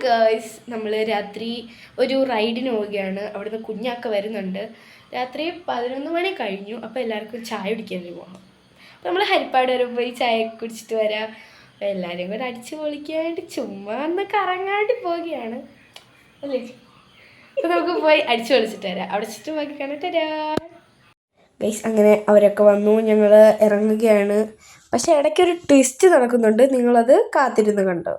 Girls, നമ്മൾ രാത്രി ഒരു റൈഡിന് പോവുകയാണ്. അവിടുന്ന് കുഞ്ഞൊക്കെ വരുന്നുണ്ട്. രാത്രി 11 മണി കഴിഞ്ഞു. അപ്പോൾ എല്ലാവർക്കും ചായ കുടിക്കാൻ പോകണം. അപ്പോൾ നമ്മൾ ഹരിപ്പാട് വരെ പോയി ചായ കുടിച്ചിട്ട് വരാം. അപ്പോൾ എല്ലാവരും കൂടെ അടിച്ച് പൊളിക്കാൻ വേണ്ടി ചുമ്മാ ഒന്ന് കറങ്ങാണ്ടി പോവുകയാണ് അല്ലേ. അപ്പോൾ നമുക്ക് പോയി അടിച്ച് പൊളിച്ചിട്ട് വരാം. അവിടെ ചുറ്റും ബാക്കി കണ്ടിട്ട് വരാം ഗൈസ്. അങ്ങനെ അവരൊക്കെ വന്നു, ഞങ്ങൾ ഇറങ്ങുകയാണ്. പക്ഷേ ഇടയ്ക്കൊരു ട്വിസ്റ്റ് നടക്കുന്നുണ്ട്, നിങ്ങളത് കാത്തിരുന്ന് കണ്ടോ.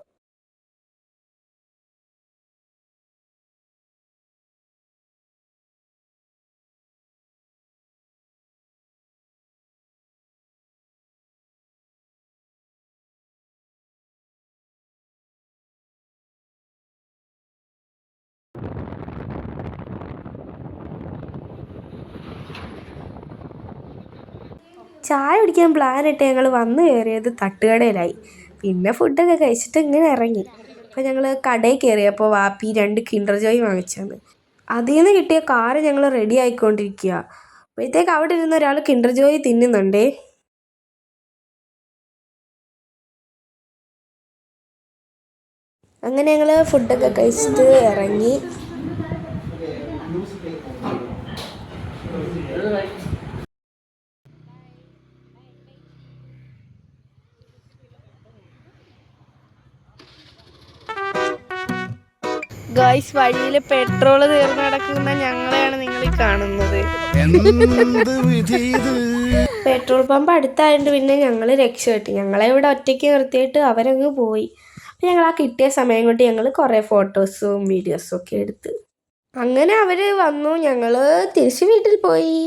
ചായ കുടിക്കാൻ പ്ലാനിട്ട് ഞങ്ങൾ വന്നു കയറിയത് തട്ടുകടയിലായി. പിന്നെ ഫുഡൊക്കെ കഴിച്ചിട്ട് ഇങ്ങനെ ഇറങ്ങി. അപ്പോൾ ഞങ്ങൾ കടയിൽ കയറിയപ്പോൾ വാപ്പി 2 കിൻഡർ ജോയ് വാങ്ങിച്ചത്. അതിൽ നിന്ന് കിട്ടിയ കാറ് ഞങ്ങൾ റെഡി ആയിക്കൊണ്ടിരിക്കുക. അപ്പോഴത്തേക്ക് അവിടെ ഇരുന്ന ഒരാൾ കിൻഡർ ജോയ് തിന്നുന്നുണ്ടേ. അങ്ങനെ ഞങ്ങൾ ഫുഡൊക്കെ കഴിച്ചിട്ട് ഇറങ്ങി. ഗൈസ്, വഴിയിൽ പെട്രോൾ തീർന്നു കിടക്കുന്ന ഞങ്ങളെയാണ് നിങ്ങൾ കാണുന്നത്. പെട്രോൾ പമ്പ് അടുത്തായതുകൊണ്ട് പിന്നെ ഞങ്ങൾ രക്ഷപ്പെട്ടു. ഞങ്ങളെ ഇവിടെ ഒറ്റയ്ക്ക് നിർത്തിയിട്ട് അവരങ്ങ് പോയി. അപ്പം ഞങ്ങൾ ആ കിട്ടിയ സമയം കൊണ്ട് ഞങ്ങൾ കുറേ ഫോട്ടോസും വീഡിയോസും ഒക്കെ എടുത്ത്. അങ്ങനെ അവർ വന്നു, ഞങ്ങൾ തിരിച്ച് വീട്ടിൽ പോയി.